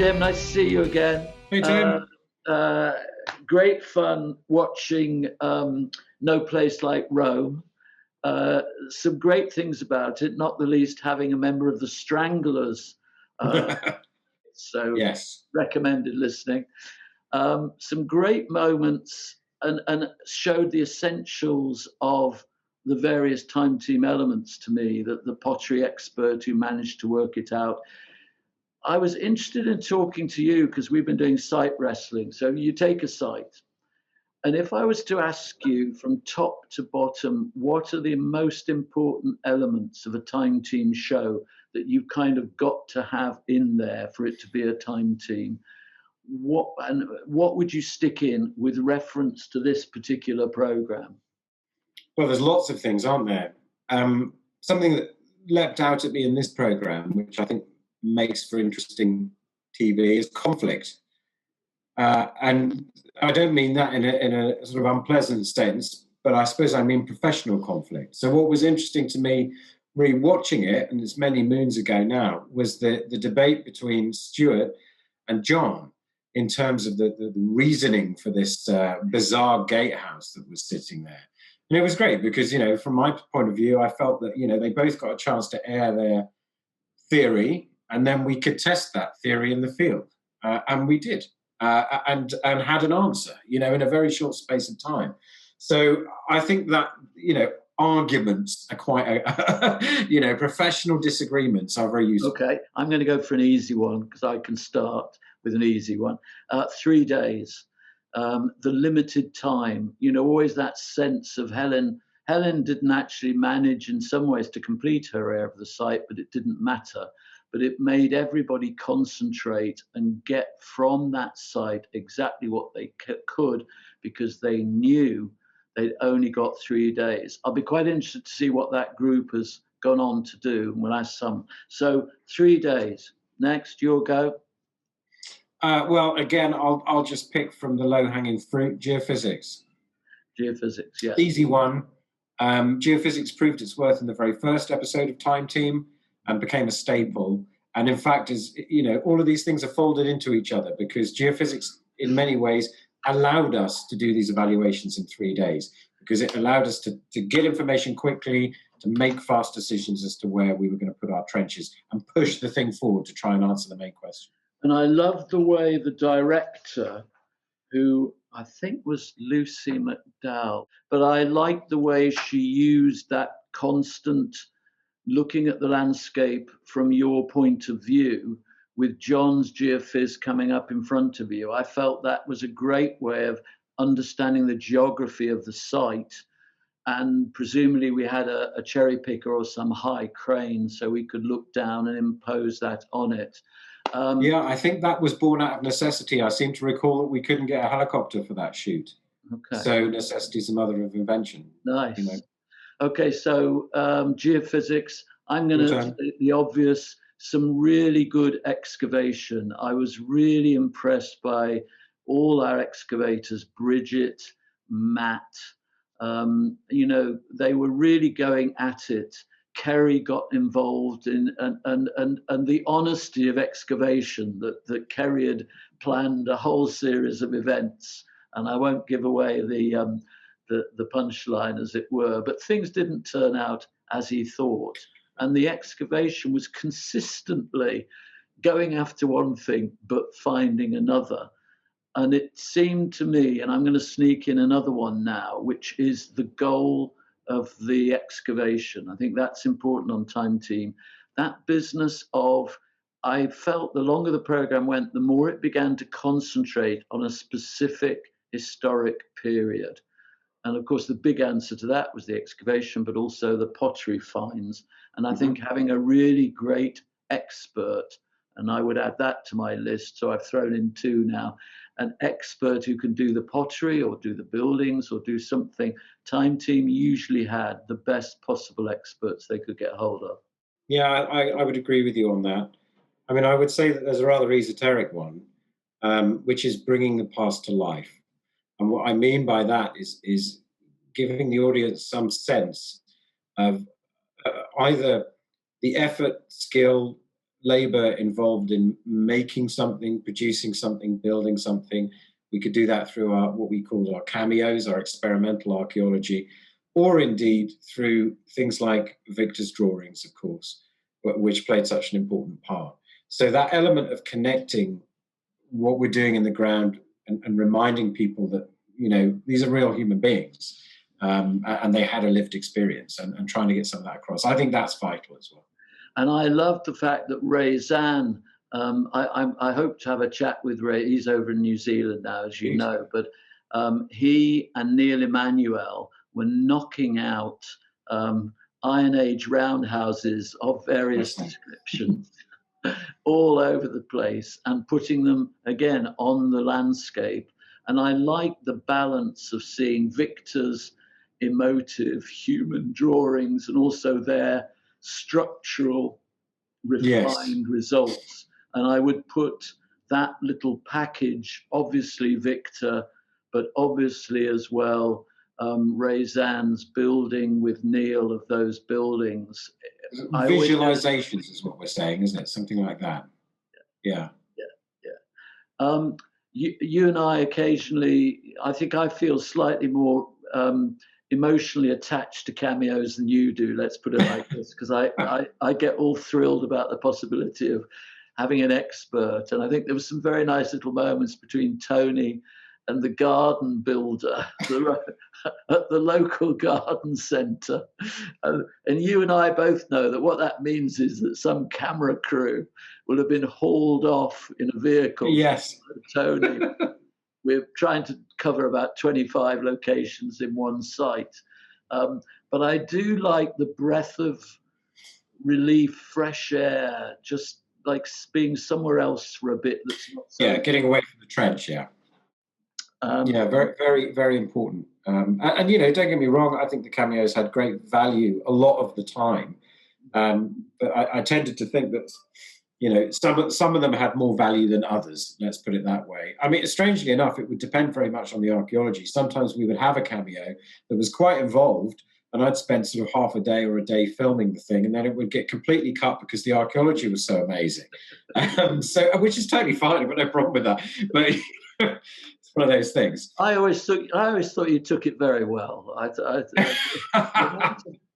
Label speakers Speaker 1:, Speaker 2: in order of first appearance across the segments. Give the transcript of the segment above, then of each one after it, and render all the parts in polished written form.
Speaker 1: Jim. Nice to see you again.
Speaker 2: Hey, Tim.
Speaker 1: Great fun watching No Place Like Rome. Some great things about it, not the least having a member of the Stranglers. So
Speaker 2: Yes.
Speaker 1: recommended listening. Some great moments and showed the essentials of the various time team elements to me, that the pottery expert who managed to work it out. I was interested in talking to you because we've been doing site wrestling. So you take a site, and if I was to ask you from top to bottom, what are the most important elements of a time team show that you've kind of got to have in there for it to be a time team? What would you stick in with reference to this particular program?
Speaker 2: Well, there's lots of things, aren't there? Something that leapt out at me in this program, which I think makes for interesting TV, is conflict. And I don't mean that in a sort of unpleasant sense, but I suppose I mean professional conflict. So what was interesting to me re-watching it, and it's many moons ago now, was the debate between Stuart and John in terms of the reasoning for this bizarre gatehouse that was sitting there. And it was great because, from my point of view, I felt that, they both got a chance to air their theory, and then we could test that theory in the field. And we did, and had an answer, in a very short space of time. So I think that, arguments are quite, professional disagreements are very useful.
Speaker 1: Okay, I'm going to go for an easy one because I can start with an easy one. 3 days. The limited time, always that sense of Helen didn't actually manage in some ways to complete her area of the site, but it didn't matter. But it made everybody concentrate and get from that site exactly what they could, because they knew they'd only got 3 days. I'll be quite interested to see what that group has gone on to do, and we'll ask some. So 3 days. Next, your go.
Speaker 2: Well, again, I'll just pick from the low-hanging fruit, geophysics.
Speaker 1: Geophysics, yes.
Speaker 2: Easy one. Geophysics proved its worth in the very first episode of Time Team and became a staple. And in fact, all of these things are folded into each other because geophysics, in many ways, allowed us to do these evaluations in 3 days because it allowed us to get information quickly, to make fast decisions as to where we were going to put our trenches and push the thing forward to try and answer the main question.
Speaker 1: And I love the way the director, who I think was Lucy McDowell, but I liked the way she used that constant looking at the landscape from your point of view with John's geophys coming up in front of you. I felt that was a great way of understanding the geography of the site. And presumably we had a cherry picker or some high crane so we could look down and impose that on it.
Speaker 2: Yeah, I think that was born out of necessity. I seem to recall that we couldn't get a helicopter for that shoot.
Speaker 1: Okay.
Speaker 2: So necessity is the mother of invention.
Speaker 1: Nice. Okay, so geophysics, I'm going to state the obvious, some really good excavation. I was really impressed by all our excavators, Bridget, Matt. They were really going at it. Kerry got involved in and the honesty of excavation that Kerry had planned a whole series of events, and I won't give away the punchline, as it were, but things didn't turn out as he thought, and the excavation was consistently going after one thing but finding another. And it seemed to me, and I'm going to sneak in another one now, which is the goal of the excavation. I think that's important on Time Team. That business of, I felt the longer the program went, the more it began to concentrate on a specific historic period. And of course, the big answer to that was the excavation, but also the pottery finds. And I think having a really great expert, and I would add that to my list, so I've thrown in 2 now, an expert who can do the pottery or do the buildings or do something. Time Team usually had the best possible experts they could get hold of.
Speaker 2: Yeah, I would agree with you on that. I mean, I would say that there's a rather esoteric one, which is bringing the past to life. And what I mean by that is giving the audience some sense of either the effort, skill, labour involved in making something, producing something, building something. We could do that through our, what we call our cameos, our experimental archaeology, or indeed through things like Victor's drawings, of course, which played such an important part. So that element of connecting what we're doing in the ground and reminding people that, you know, these are real human beings, and they had a lived experience, and trying to get some of that across. I think that's vital as well.
Speaker 1: And I love the fact that Ray Zan, I hope to have a chat with Ray. He's over in New Zealand now, as you know, but he and Neil Emanuel were knocking out Iron Age roundhouses of various descriptions all over the place and putting them again on the landscape. And I like the balance of seeing Victor's emotive human drawings and also their structural refined results. And I would put that little package, obviously Victor, but obviously as well Ray Zan's building with Neil of those buildings.
Speaker 2: Visualizations is what we're saying, isn't it? Something like that. Yeah.
Speaker 1: You and I occasionally, I think I feel slightly more emotionally attached to cameos than you do, let's put it like this, because I get all thrilled about the possibility of having an expert. And I think there was some very nice little moments between Tony and the garden builder at the local garden centre. And you and I both know that what that means is that some camera crew will have been hauled off in a vehicle.
Speaker 2: Yes.
Speaker 1: Tony. We're trying to cover about 25 locations in one site. But I do like the breath of relief, fresh air, just like being somewhere else for a bit. That's not so
Speaker 2: getting away from the trench, very, very, very important. And, you know, don't get me wrong, I think the cameos had great value a lot of the time. But I tended to think that, you know, some of them had more value than others, let's put it that way. I mean, strangely enough, it would depend very much on the archaeology. Sometimes we would have a cameo that was quite involved, and I'd spend sort of half a day or a day filming the thing, and then it would get completely cut because the archaeology was so amazing. Which is totally fine, I've got no problem with that. But it's one of those things.
Speaker 1: I always thought you took it very well.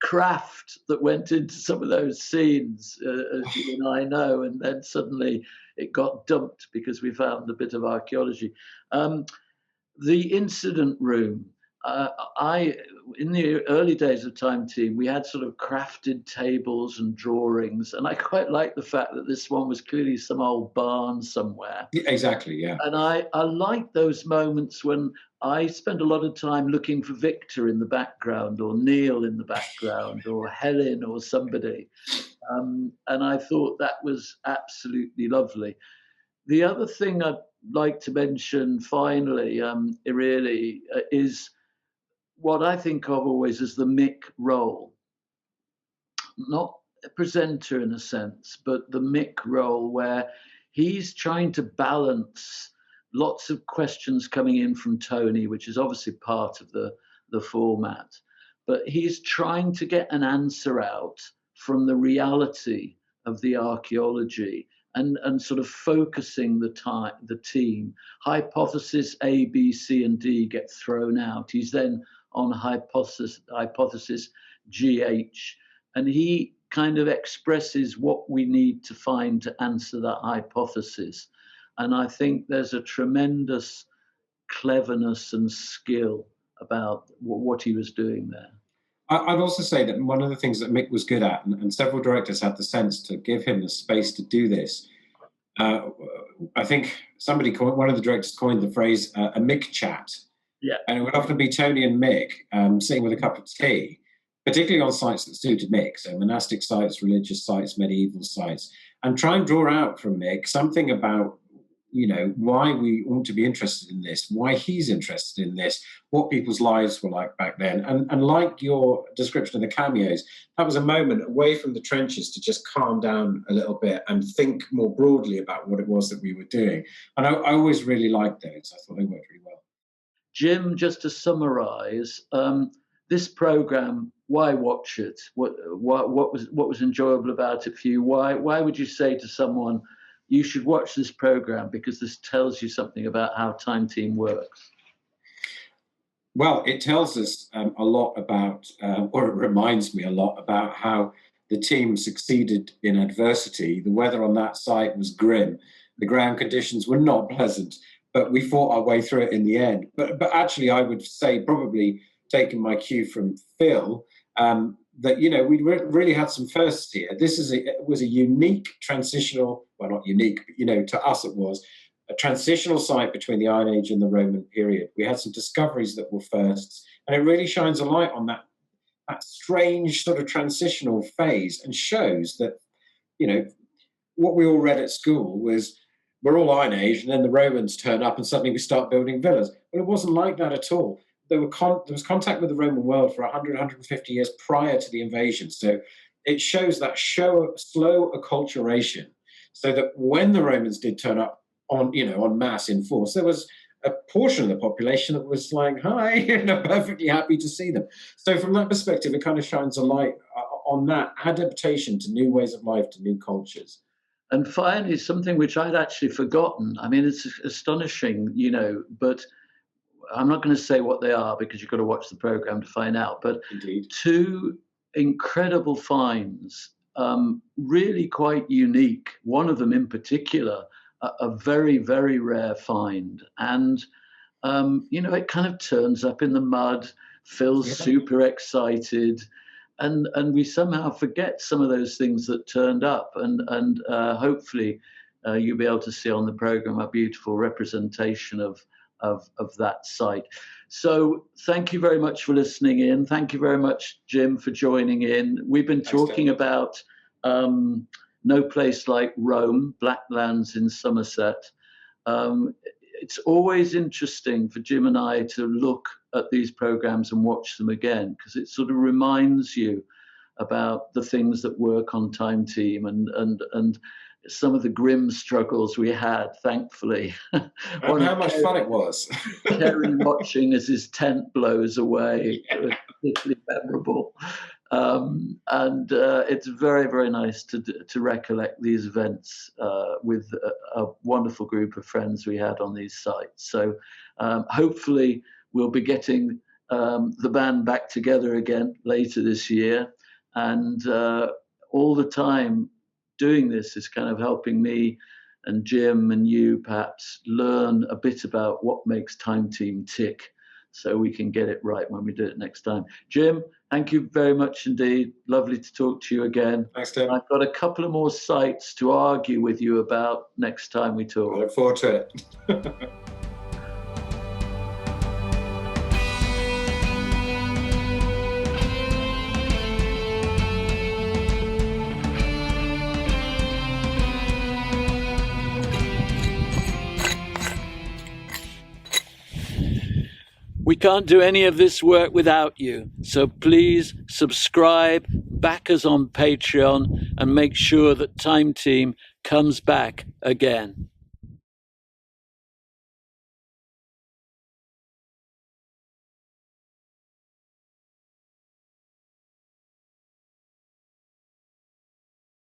Speaker 1: Craft that went into some of those scenes, as you and I know, and then suddenly it got dumped because we found a bit of archaeology. The incident room, in the early days of Time Team, we had sort of crafted tables and drawings, and I quite like the fact that this one was clearly some old barn somewhere.
Speaker 2: Exactly, yeah.
Speaker 1: And I like those moments when I spend a lot of time looking for Victor in the background, or Neil in the background, or Helen, or somebody. And I thought that was absolutely lovely. The other thing I'd like to mention finally, is what I think of always as the Mick role. Not a presenter in a sense, but the Mick role where he's trying to balance lots of questions coming in from Tony, which is obviously part of the format, but he's trying to get an answer out from the reality of the archaeology and sort of focusing the team. Hypothesis A, B, C, and D get thrown out. He's then on hypothesis GH, and he kind of expresses what we need to find to answer that hypothesis. And I think there's a tremendous cleverness and skill about what he was doing there.
Speaker 2: I'd also say that one of the things that Mick was good at, and several directors had the sense to give him the space to do this. I think one of the directors coined the phrase a Mick chat.
Speaker 1: Yeah.
Speaker 2: And it would often be Tony and Mick sitting with a cup of tea, particularly on sites that suited Mick, so monastic sites, religious sites, medieval sites, and try and draw out from Mick something about, you know, why we ought to be interested in this, why he's interested in this, what people's lives were like back then. And like your description of the cameos, that was a moment away from the trenches to just calm down a little bit and think more broadly about what it was that we were doing. And I always really liked those. I thought they worked really well.
Speaker 1: Jim, just to summarise, this program, why watch it? What was enjoyable about it for you? Why would you say to someone, you should watch this program because this tells you something about how Time Team works?
Speaker 2: Well, it tells us a lot about, or it reminds me a lot about how the team succeeded in adversity. The weather on that site was grim. The ground conditions were not pleasant, but we fought our way through it in the end. But actually, I would say, probably taking my cue from Phil, that, you know, we really had some firsts here. This was a unique transitional, well, not unique, but, you know, to us it was a transitional site between the Iron Age and the Roman period. We had some discoveries that were firsts, and it really shines a light on that strange sort of transitional phase, and shows that, you know, what we all read at school was, we're all Iron Age, and then the Romans turn up and suddenly we start building villas. Well, it wasn't like that at all. There was contact with the Roman world for 100, 150 years prior to the invasion. So it shows that slow acculturation, so that when the Romans did turn up en masse in force, there was a portion of the population that was like, hi, you know, perfectly happy to see them. So from that perspective, it kind of shines a light on that adaptation to new ways of life, to new cultures.
Speaker 1: And finally, something which I'd actually forgotten. I mean, it's astonishing, you know, but I'm not going to say what they are because you've got to watch the program to find out. But
Speaker 2: Indeed.
Speaker 1: Two incredible finds, really quite unique. One of them in particular, a very, very rare find. And, you know, it kind of turns up in the mud, Phil's super excited. And we somehow forget some of those things that turned up, and hopefully you'll be able to see on the program a beautiful representation of that site. So thank you very much for listening in. Thank you very much, Jim, for joining in. We've been talking about No Place Like Rome, Blacklands in Somerset. It's always interesting for Jim and I to look at these programs and watch them again, because it sort of reminds you about the things that work on Time Team and some of the grim struggles we had, thankfully.
Speaker 2: And how much fun it was.
Speaker 1: Kerry watching as his tent blows away. It was particularly memorable. And it's very, very nice to recollect these events with a wonderful group of friends we had on these sites. So hopefully we'll be getting the band back together again later this year. And all the time doing this is kind of helping me and Jim and you perhaps learn a bit about what makes Time Team tick, so we can get it right when we do it next time. Jim, thank you very much indeed. Lovely to talk to you again.
Speaker 2: Thanks, Tim.
Speaker 1: I've got a couple of more sites to argue with you about next time we talk.
Speaker 2: I look forward to it.
Speaker 1: We can't do any of this work without you, so please subscribe, back us on Patreon, and make sure that Time Team comes back again.